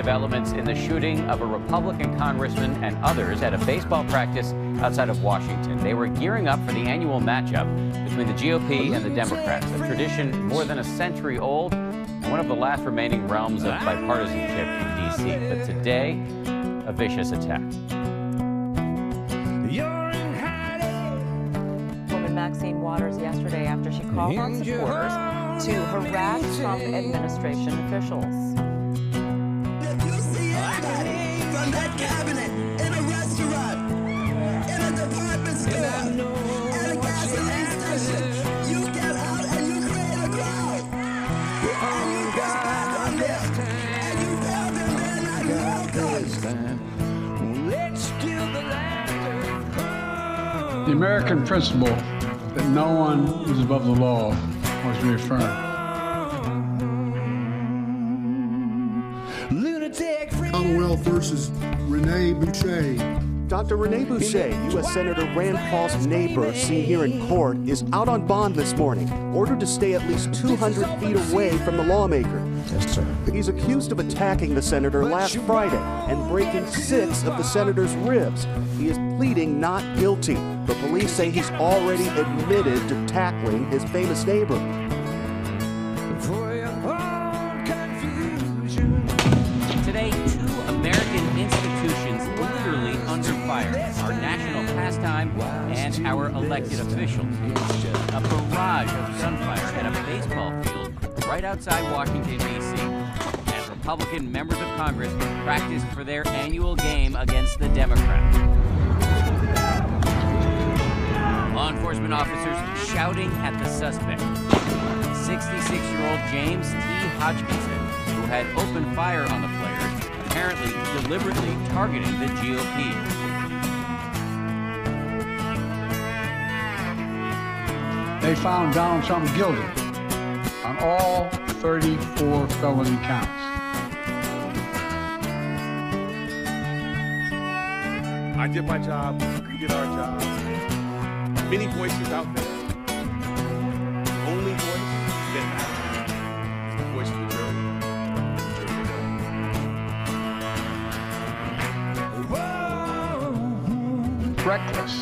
developments in the shooting of a Republican congressman and others at a baseball practice outside of Washington. They were gearing up for the annual matchup between the GOP and the Democrats, a tradition more than a century old and one of the last remaining realms of bipartisanship in D.C. But today, a vicious attack. Woman Maxine Waters yesterday after she called on supporters to harass Trump administration officials. If you see anybody from that cabinet in a restaurant, in a department store, at a gasoline station, you get out and you create a crowd. And you push back on them. And you tell them they're not welcome. The American principle that no one is above the law was reaffirmed. Commonwealth versus Rene Boucher. Dr. Rene Boucher, U.S. Senator Rand Paul's neighbor, seen here in court, is out on bond this morning, ordered to stay at least 200 feet away from the lawmaker. Yes, sir. He's accused of attacking the senator last Friday and breaking 6 of the senator's ribs. He is pleading not guilty, but police say he's already admitted to tackling his famous neighbor. Today, 2 American institutions literally under fire: our national pastime and our elected officials. A barrage of gunfire at a baseball field right outside Washington, D.C. as Republican members of Congress practiced for their annual game against the Democrats. Law enforcement officers shouting at the suspect. 66-year-old James T. Hodgkinson, who had opened fire on the players, apparently deliberately targeting the GOP. They found Donald Trump guilty on all 34 felony counts. I did my job, we did our job. Many voices out there. The only voice that matters is the voice of the jury. Reckless.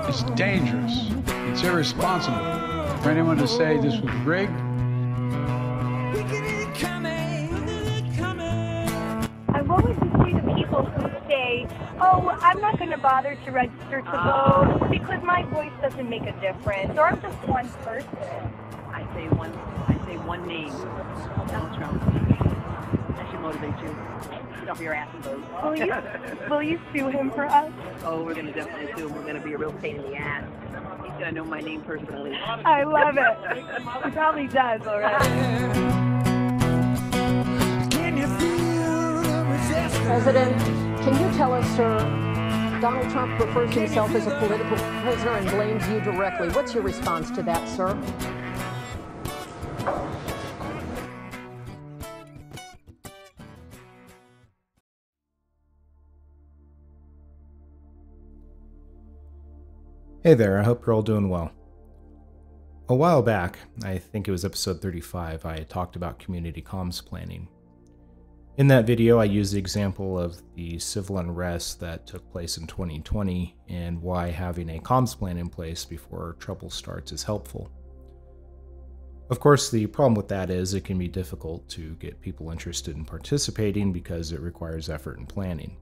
It's dangerous. It's irresponsible for anyone to say this was rigged. I'm willing to see the people who say, oh, I'm not going to bother to register to vote because my voice doesn't make a difference, or I'm just one person. I say one name, Donald Trump. That should motivate you. Get off your ass and vote. Will you sue him for us? Oh, we're going to definitely sue him. We're going to be a real pain in the ass. He's going to know my name personally. I love it. He probably does already. President, can you tell us, sir, Donald Trump refers to himself as a political prisoner and blames you directly. What's your response to that, sir? Hey there, I hope you're all doing well. A while back, I think it was episode 35, I talked about community comms planning. In that video, I used the example of the civil unrest that took place in 2020 and why having a comms plan in place before trouble starts is helpful. Of course, the problem with that is it can be difficult to get people interested in participating because it requires effort and planning.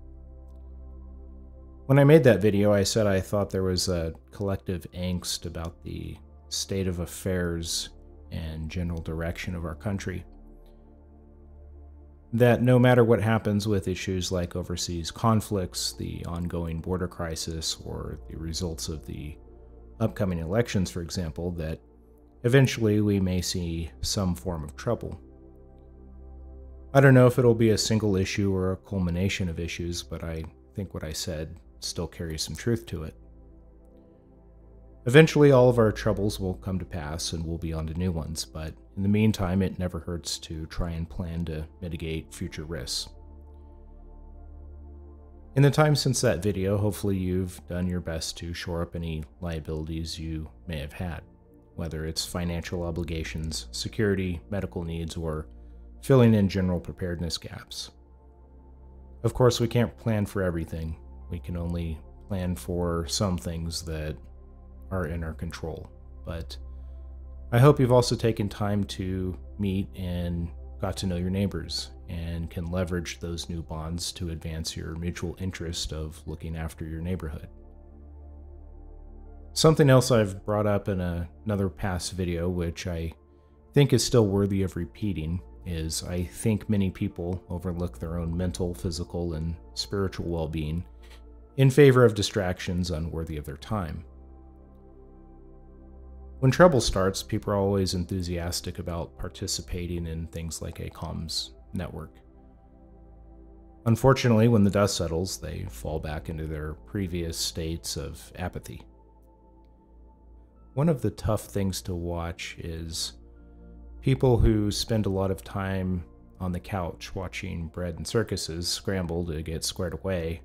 When I made that video, I said I thought there was a collective angst about the state of affairs and general direction of our country. That no matter what happens with issues like overseas conflicts, the ongoing border crisis, or the results of the upcoming elections, for example, that eventually we may see some form of trouble. I don't know if it'll be a single issue or a culmination of issues, but I think what I said still carries some truth to it. Eventually, all of our troubles will come to pass and we'll be on to new ones, but in the meantime, it never hurts to try and plan to mitigate future risks. In the time since that video, hopefully you've done your best to shore up any liabilities you may have had, whether it's financial obligations, security, medical needs, or filling in general preparedness gaps. Of course, we can't plan for everything. We can only plan for some things that are in our control. But I hope you've also taken time to meet and got to know your neighbors and can leverage those new bonds to advance your mutual interest of looking after your neighborhood. Something else I've brought up in another past video, which I think is still worthy of repeating, is I think many people overlook their own mental, physical, and spiritual well-being in favor of distractions unworthy of their time. When trouble starts, people are always enthusiastic about participating in things like a comms network. Unfortunately, when the dust settles, they fall back into their previous states of apathy. One of the tough things to watch is people who spend a lot of time on the couch watching bread and circuses scramble to get squared away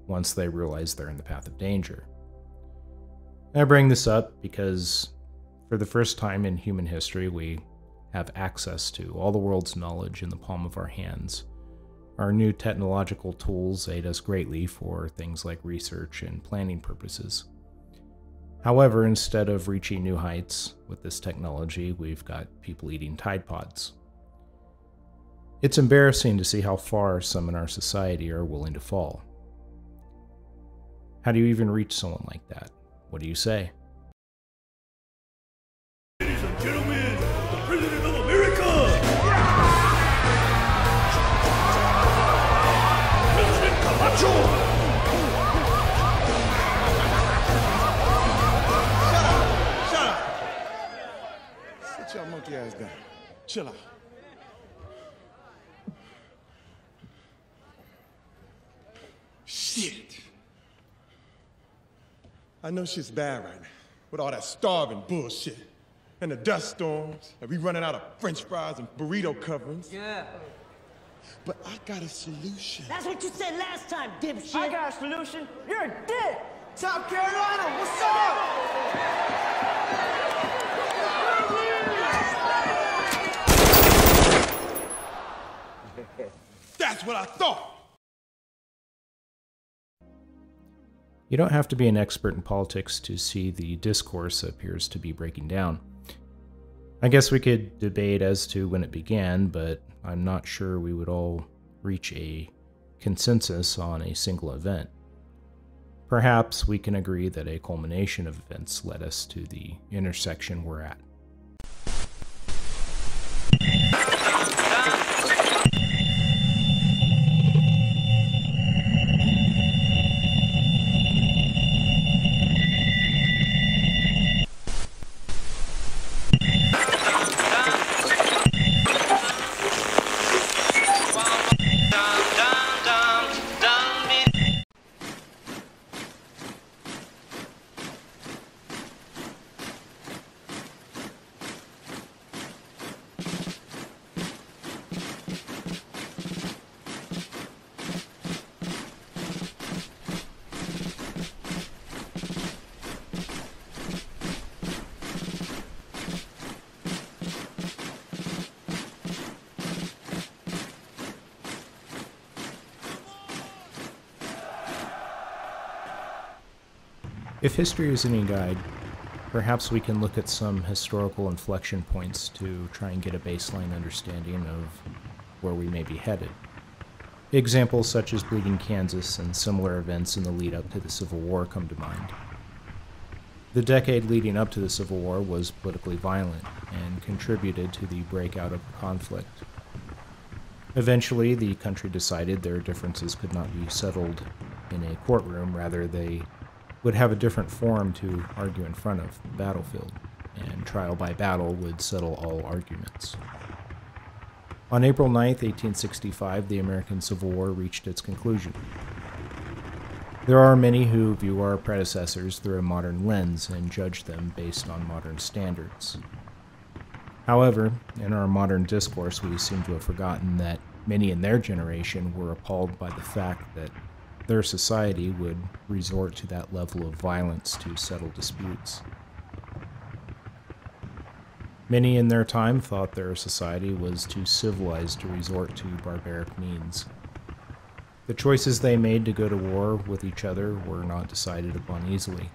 once they realize they're in the path of danger. I bring this up because for the first time in human history, we have access to all the world's knowledge in the palm of our hands. Our new technological tools aid us greatly for things like research and planning purposes. However, instead of reaching new heights with this technology, we've got people eating Tide Pods. It's embarrassing to see how far some in our society are willing to fall. How do you even reach someone like that? What do you say? Ladies and gentlemen, the President of America! President Camacho! Shut up! Sit your monkey ass down. Chill out. Shit. I know shit's bad right now, with all that starving bullshit. And the dust storms, and we running out of French fries and burrito coverings. Yeah. But I got a solution. That's what you said last time, dipshit. I got a solution. You're a dick. South Carolina, what's up? That's what I thought. You don't have to be an expert in politics to see the discourse appears to be breaking down. I guess we could debate as to when it began, but I'm not sure we would all reach a consensus on a single event. Perhaps we can agree that a culmination of events led us to the intersection we're at. If history is any guide, perhaps we can look at some historical inflection points to try and get a baseline understanding of where we may be headed. Examples such as Bleeding Kansas and similar events in the lead up to the Civil War come to mind. The decade leading up to the Civil War was politically violent and contributed to the breakout of the conflict. Eventually, the country decided their differences could not be settled in a courtroom, rather they would have a different forum to argue in front of, the battlefield, and trial by battle would settle all arguments. On April 9, 1865, the American Civil War reached its conclusion. There are many who view our predecessors through a modern lens and judge them based on modern standards. However, in our modern discourse, we seem to have forgotten that many in their generation were appalled by the fact that their society would resort to that level of violence to settle disputes. Many in their time thought their society was too civilized to resort to barbaric means. The choices they made to go to war with each other were not decided upon easily.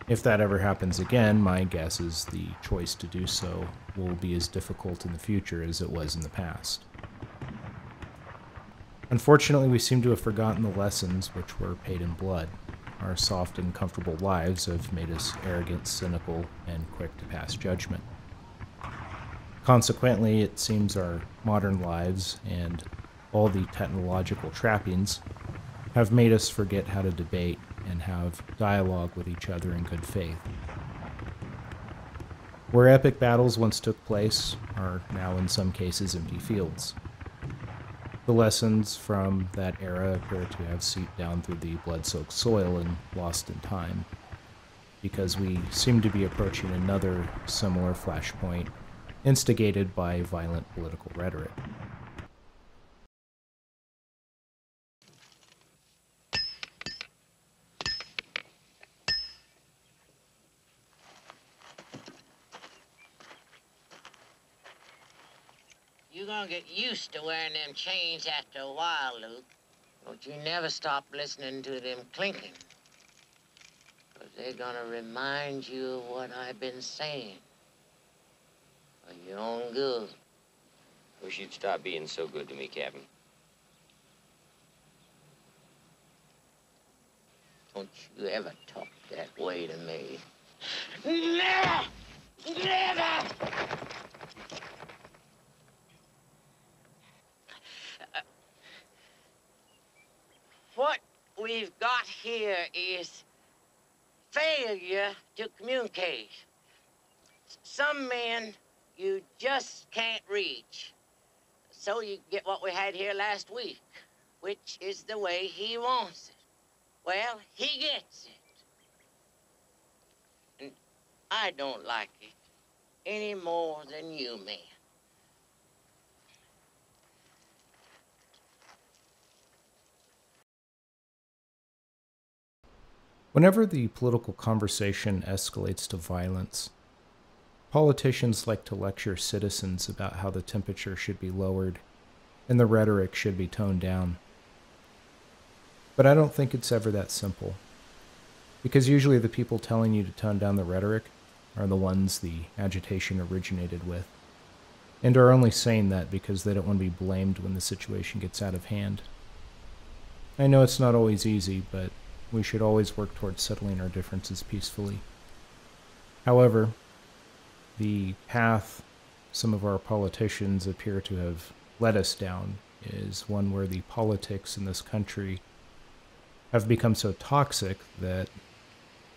If that ever happens again, my guess is the choice to do so will be as difficult in the future as it was in the past. Unfortunately, we seem to have forgotten the lessons which were paid in blood. Our soft and comfortable lives have made us arrogant, cynical, and quick to pass judgment. Consequently, it seems our modern lives and all the technological trappings have made us forget how to debate and have dialogue with each other in good faith. Where epic battles once took place are now in some cases empty fields. The lessons from that era appear to have seeped down through the blood-soaked soil and lost in time, because we seem to be approaching another similar flashpoint instigated by violent political rhetoric. You're gonna get used to wearing them chains after a while, Luke. But you never stop listening to them clinking. Because they're gonna remind you of what I've been saying. For your own good. Wish you'd stop being so good to me, Captain. Don't you ever talk that way to me. Never! Never! What we've got here is failure to communicate. Some men you just can't reach. So you get what we had here last week, which is the way he wants it. Well, he gets it. And I don't like it any more than you, man. Whenever the political conversation escalates to violence, politicians like to lecture citizens about how the temperature should be lowered and the rhetoric should be toned down. But I don't think it's ever that simple, because usually the people telling you to tone down the rhetoric are the ones the agitation originated with, and are only saying that because they don't want to be blamed when the situation gets out of hand. I know it's not always easy, but we should always work towards settling our differences peacefully. However, the path some of our politicians appear to have led us down is one where the politics in this country have become so toxic that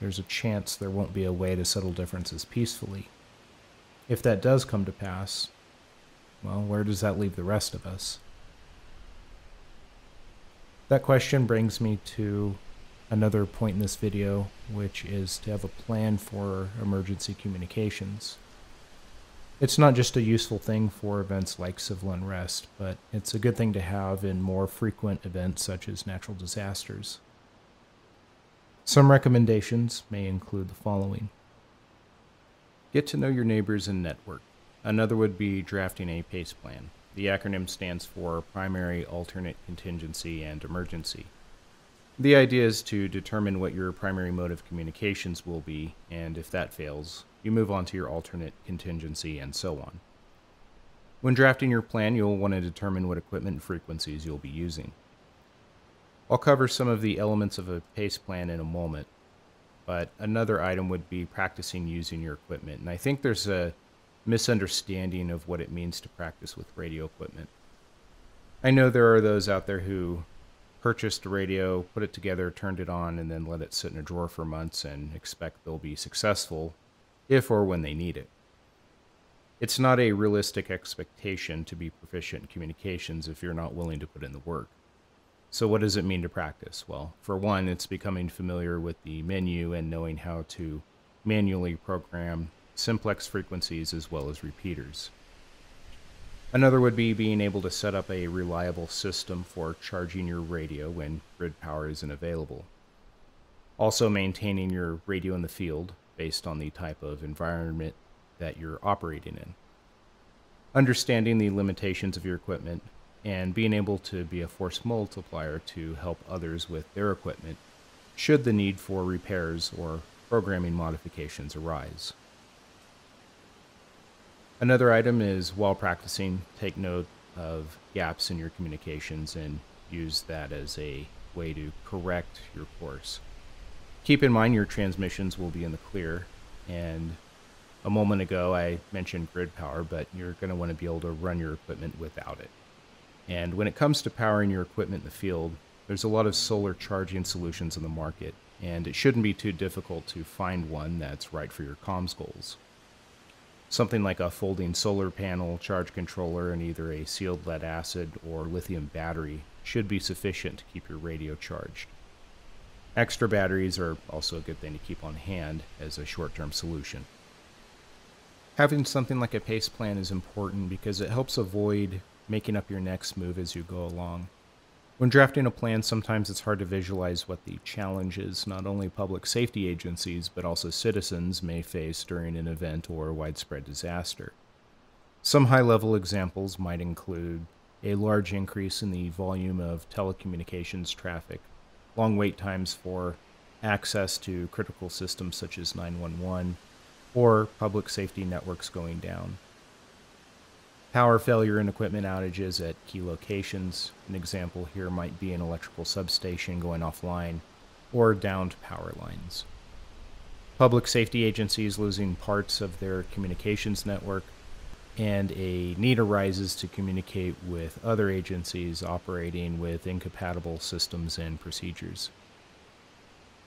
there's a chance there won't be a way to settle differences peacefully. If that does come to pass, well, where does that leave the rest of us? That question brings me to another point in this video, which is to have a plan for emergency communications. It's not just a useful thing for events like civil unrest, but it's a good thing to have in more frequent events such as natural disasters. Some recommendations may include the following. Get to know your neighbors and network. Another would be drafting a P.A.C.E plan. The acronym stands for Primary, Alternate, Contingency, and Emergency. The idea is to determine what your primary mode of communications will be, and if that fails, you move on to your alternate, contingency, and so on. When drafting your plan, you'll want to determine what equipment and frequencies you'll be using. I'll cover some of the elements of a P.A.C.E plan in a moment, but another item would be practicing using your equipment, and I think there's a misunderstanding of what it means to practice with radio equipment. I know there are those out there who purchased a radio, put it together, turned it on, and then let it sit in a drawer for months and expect they'll be successful if or when they need it. It's not a realistic expectation to be proficient in communications if you're not willing to put in the work. So what does it mean to practice? Well, for one, it's becoming familiar with the menu and knowing how to manually program simplex frequencies as well as repeaters. Another would be being able to set up a reliable system for charging your radio when grid power isn't available. Also maintaining your radio in the field based on the type of environment that you're operating in. Understanding the limitations of your equipment, and being able to be a force multiplier to help others with their equipment should the need for repairs or programming modifications arise. Another item is, while practicing, take note of gaps in your communications and use that as a way to correct your course. Keep in mind your transmissions will be in the clear, and a moment ago I mentioned grid power, but you're going to want to be able to run your equipment without it. And when it comes to powering your equipment in the field, there's a lot of solar charging solutions in the market, and it shouldn't be too difficult to find one that's right for your comms goals. Something like a folding solar panel, charge controller, and either a sealed lead acid or lithium battery should be sufficient to keep your radio charged. Extra batteries are also a good thing to keep on hand as a short-term solution. Having something like a P.A.C.E plan is important because it helps avoid making up your next move as you go along. When drafting a plan, sometimes it's hard to visualize what the challenges not only public safety agencies but also citizens may face during an event or a widespread disaster. Some high-level examples might include a large increase in the volume of telecommunications traffic, long wait times for access to critical systems such as 911, or public safety networks going down. Power failure and equipment outages at key locations. An example here might be an electrical substation going offline or downed power lines. Public safety agencies losing parts of their communications network, and a need arises to communicate with other agencies operating with incompatible systems and procedures.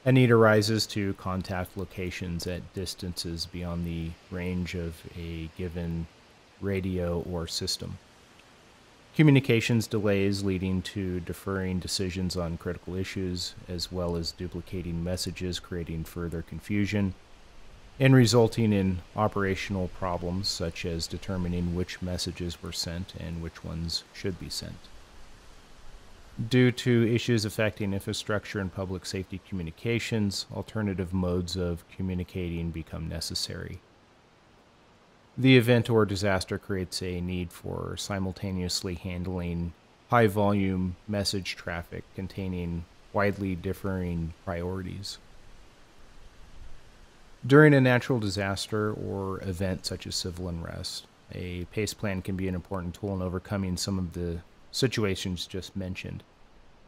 A need arises to contact locations at distances beyond the range of a given radio or system. Communications delays leading to deferring decisions on critical issues, as well as duplicating messages, creating further confusion, and resulting in operational problems such as determining which messages were sent and which ones should be sent. Due to issues affecting infrastructure and public safety communications, alternative modes of communicating become necessary. The event or disaster creates a need for simultaneously handling high-volume message traffic containing widely differing priorities. During a natural disaster or event such as civil unrest, a P.A.C.E plan can be an important tool in overcoming some of the situations just mentioned.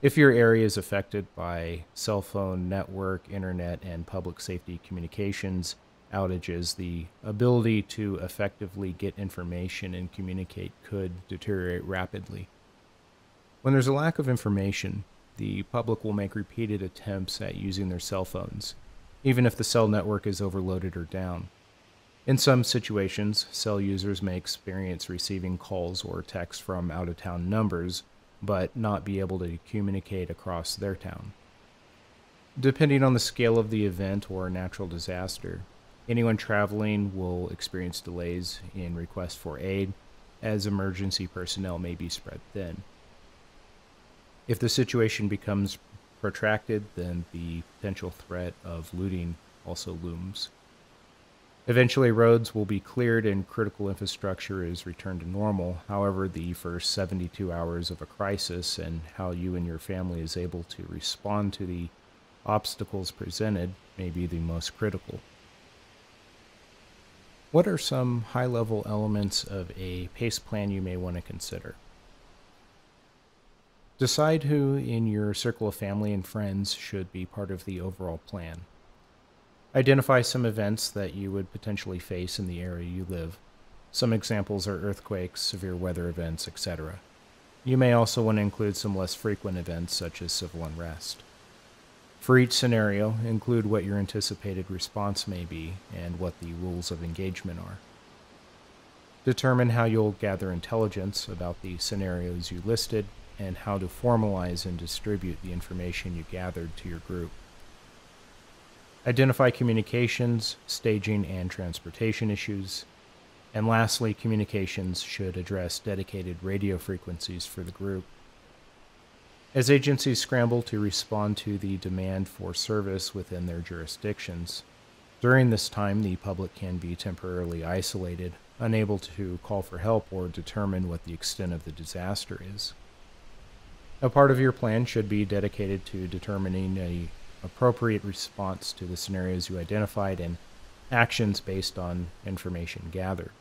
If your area is affected by cell phone, network, internet, and public safety communications outages, the ability to effectively get information and communicate could deteriorate rapidly. When there's a lack of information, the public will make repeated attempts at using their cell phones, even if the cell network is overloaded or down. In some situations, cell users may experience receiving calls or texts from out-of-town numbers, but not be able to communicate across their town. Depending on the scale of the event or natural disaster, anyone traveling will experience delays in requests for aid, as emergency personnel may be spread thin. If the situation becomes protracted, then the potential threat of looting also looms. Eventually, roads will be cleared and critical infrastructure is returned to normal. However, the first 72 hours of a crisis and how you and your family is able to respond to the obstacles presented may be the most critical. What are some high-level elements of a P.A.C.E plan you may want to consider? Decide who in your circle of family and friends should be part of the overall plan. Identify some events that you would potentially face in the area you live. Some examples are earthquakes, severe weather events, etc. You may also want to include some less frequent events such as civil unrest. For each scenario, include what your anticipated response may be and what the rules of engagement are. Determine how you'll gather intelligence about the scenarios you listed and how to formalize and distribute the information you gathered to your group. Identify communications, staging, and transportation issues. And lastly, communications should address dedicated radio frequencies for the group. As agencies scramble to respond to the demand for service within their jurisdictions, during this time the public can be temporarily isolated unable to call for help or determine what the extent of the disaster is. A part of your plan should be dedicated to determining an appropriate response to the scenarios you identified and actions based on information gathered.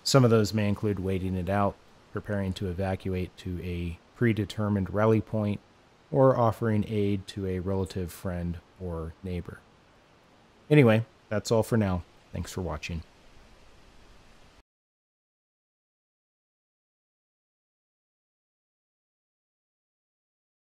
Some of those may include waiting it out, preparing to evacuate to a predetermined rally point, or offering aid to a relative, friend, or neighbor. Anyway, that's all for now. Thanks for watching.